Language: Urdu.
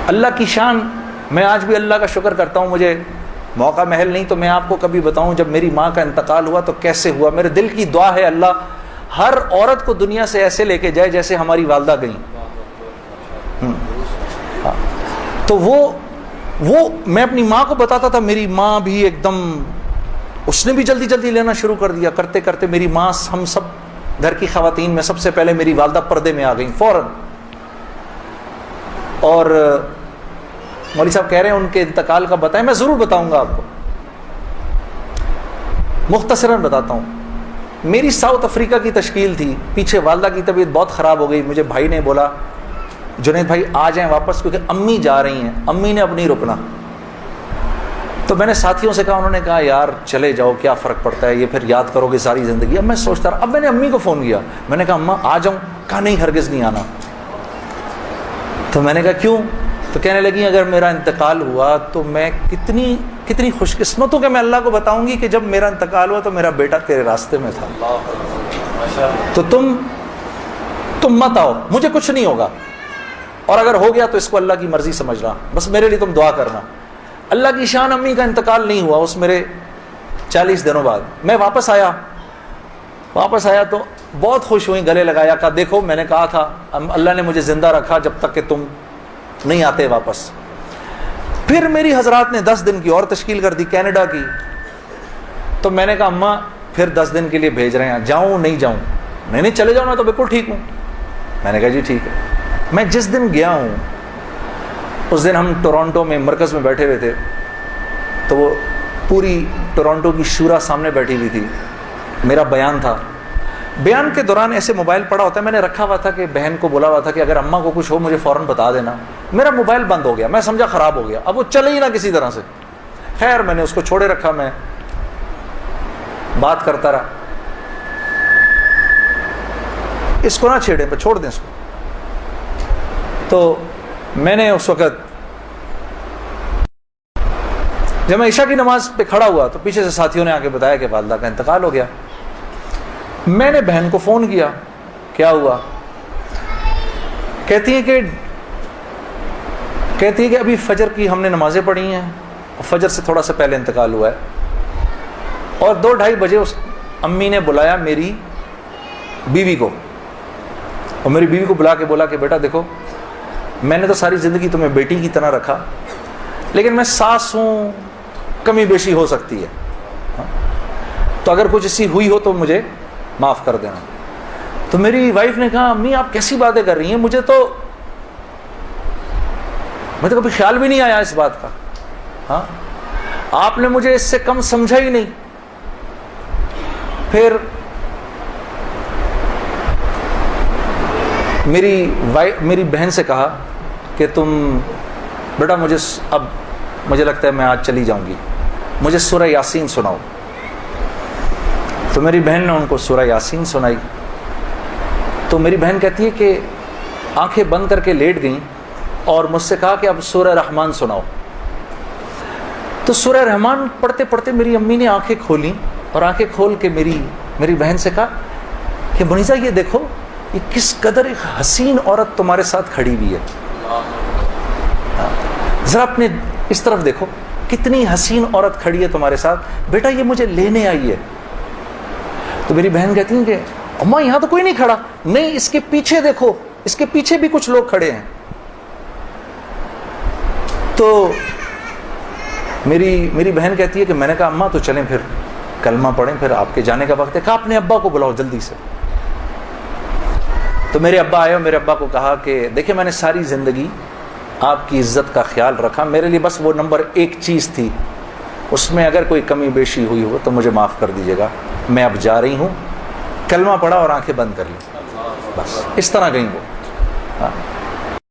اللہ کی شان. میں آج بھی اللہ کا شکر کرتا ہوں, مجھے موقع محل نہیں تو میں آپ کو کبھی بتاؤں جب میری ماں کا انتقال ہوا تو کیسے ہوا. میرے دل کی دعا ہے اللہ ہر عورت کو دنیا سے ایسے لے کے جائے جیسے ہماری والدہ گئیں. تو وہ میں اپنی ماں کو بتاتا تھا, میری ماں بھی ایک دم, اس نے بھی جلدی جلدی لینا شروع کر دیا. کرتے کرتے میری ماں, ہم سب گھر کی خواتین میں سب سے پہلے میری والدہ پردے میں آ گئیں فوراً. اور مولوی صاحب کہہ رہے ہیں ان کے انتقال کا بتائیں, میں ضرور بتاؤں گا آپ کو, مختصراً بتاتا ہوں. میری ساؤتھ افریقہ کی تشکیل تھی, پیچھے والدہ کی طبیعت بہت خراب ہو گئی. مجھے بھائی نے بولا جنید بھائی آ جائیں واپس کیونکہ امی جا رہی ہیں, امی نے اب نہیں رکنا. تو میں نے ساتھیوں سے کہا, انہوں نے کہا یار چلے جاؤ کیا فرق پڑتا ہے, یہ پھر یاد کرو گے ساری زندگی. اب میں سوچتا رہا, اب میں نے امی کو فون کیا, میں نے کہا اماں آ جاؤں, کہا نہیں ہرگز نہیں آنا. تو میں نے کہا کیوں؟ تو کہنے لگی اگر میرا انتقال ہوا تو میں کتنی خوش قسمت ہوں کہ میں اللہ کو بتاؤں گی کہ جب میرا انتقال ہوا تو میرا بیٹا تیرے راستے میں تھا, تو تم مت آؤ, مجھے کچھ نہیں ہوگا, اور اگر ہو گیا تو اس کو اللہ کی مرضی سمجھنا, بس میرے لیے تم دعا کرنا. اللہ کی شان, امی کا انتقال نہیں ہوا. اس میرے 40 دنوں بعد میں واپس آیا تو بہت خوش ہوئی, گلے لگایا, کہا دیکھو میں نے کہا تھا اللہ نے مجھے زندہ رکھا جب تک کہ تم نہیں آتے واپس. پھر میری حضرات نے 10 دن کی اور تشکیل کر دی کینیڈا کی. تو میں نے کہا اماں پھر 10 دن کے لیے بھیج رہے ہیں, جاؤں نہیں جاؤں؟ نہیں چلے جاؤ, میں تو بالکل ٹھیک ہوں. میں نے کہا جی ٹھیک ہے. میں جس دن گیا ہوں اس دن ہم ٹورانٹو میں مرکز میں بیٹھے ہوئے تھے, تو وہ پوری ٹورانٹو کی شورا سامنے بیٹھی ہوئی تھی, میرا بیان تھا. بیان کے دوران ایسے موبائل پڑا ہوتا ہے, میں نے رکھا ہوا تھا کہ بہن کو بولا ہوا تھا کہ اگر اماں کو کچھ ہو مجھے فوراً بتا دینا. میرا موبائل بند ہو گیا, میں سمجھا خراب ہو گیا, اب وہ چلے ہی نہ کسی طرح سے. خیر میں نے اس کو چھوڑے رکھا, میں بات کرتا رہا. اس کو نہ چھیڑیں, پہ چھوڑ دیں اس کو. تو میں نے اس وقت جب میں عشاء کی نماز پہ کھڑا ہوا تو پیچھے سے ساتھیوں نے آ کے بتایا کہ والدہ کا انتقال ہو گیا. میں نے بہن کو فون کیا, کیا ہوا؟ کہتی ہے کہ ابھی فجر کی ہم نے نمازیں پڑھی ہیں, فجر سے تھوڑا سا پہلے انتقال ہوا ہے. اور 2-2:30 بجے اس امی نے بلایا میری بیوی کو, اور میری بیوی کو بلا کے بولا کہ بیٹا دیکھو میں نے تو ساری زندگی تمہیں بیٹی کی طرح رکھا, لیکن میں ساس ہوں, کمی بیشی ہو سکتی ہے, تو اگر کچھ ایسی ہوئی ہو تو مجھے معاف کر دینا. تو میری وائف نے کہا امی آپ کیسی باتیں کر رہی ہیں, مجھے تو کبھی خیال بھی نہیں آیا اس بات کا. ہاں آپ نے مجھے اس سے کم سمجھا ہی نہیں. پھر میری بہن سے کہا کہ تم بیٹا مجھے لگتا ہے میں آج چلی جاؤں گی, مجھے سورہ یاسین سناؤ. تو میری بہن نے ان کو سورہ یاسین سنائی. تو میری بہن کہتی ہے کہ آنکھیں بند کر کے لیٹ گئیں اور مجھ سے کہا کہ اب سورہ رحمان سناؤ. تو سورہ رحمان پڑھتے پڑھتے میری امی نے آنکھیں کھولیں, اور آنکھیں کھول کے میری بہن سے کہا کہ منیزہ یہ دیکھو یہ کس قدر ایک حسین عورت تمہارے ساتھ کھڑی ہوئی ہے, ذرا اپنے اس طرف دیکھو کتنی حسین عورت کھڑی ہے تمہارے ساتھ, بیٹا یہ مجھے لینے آئی ہے. تو میری بہن کہتی ہیں کہ اماں یہاں تو کوئی نہیں کھڑا. نہیں, اس کے پیچھے دیکھو, اس کے پیچھے بھی کچھ لوگ کھڑے ہیں. تو میری بہن کہتی ہے کہ میں نے کہا اماں تو چلیں پھر کلمہ پڑھیں, پھر آپ کے جانے کا وقت ہے. کہا اپنے ابا کو بلاؤ جلدی سے. تو میرے ابا آئے اور میرے ابا کو کہا کہ دیکھیں میں نے ساری زندگی آپ کی عزت کا خیال رکھا, میرے لیے بس وہ نمبر 1 چیز تھی, اس میں اگر کوئی کمی بیشی ہوئی ہو تو مجھے معاف کر دیجیے گا. میں اب جا رہی ہوں. کلمہ پڑھا اور آنکھیں بند کر لی, بس اس طرح گئیں وہ. ہاں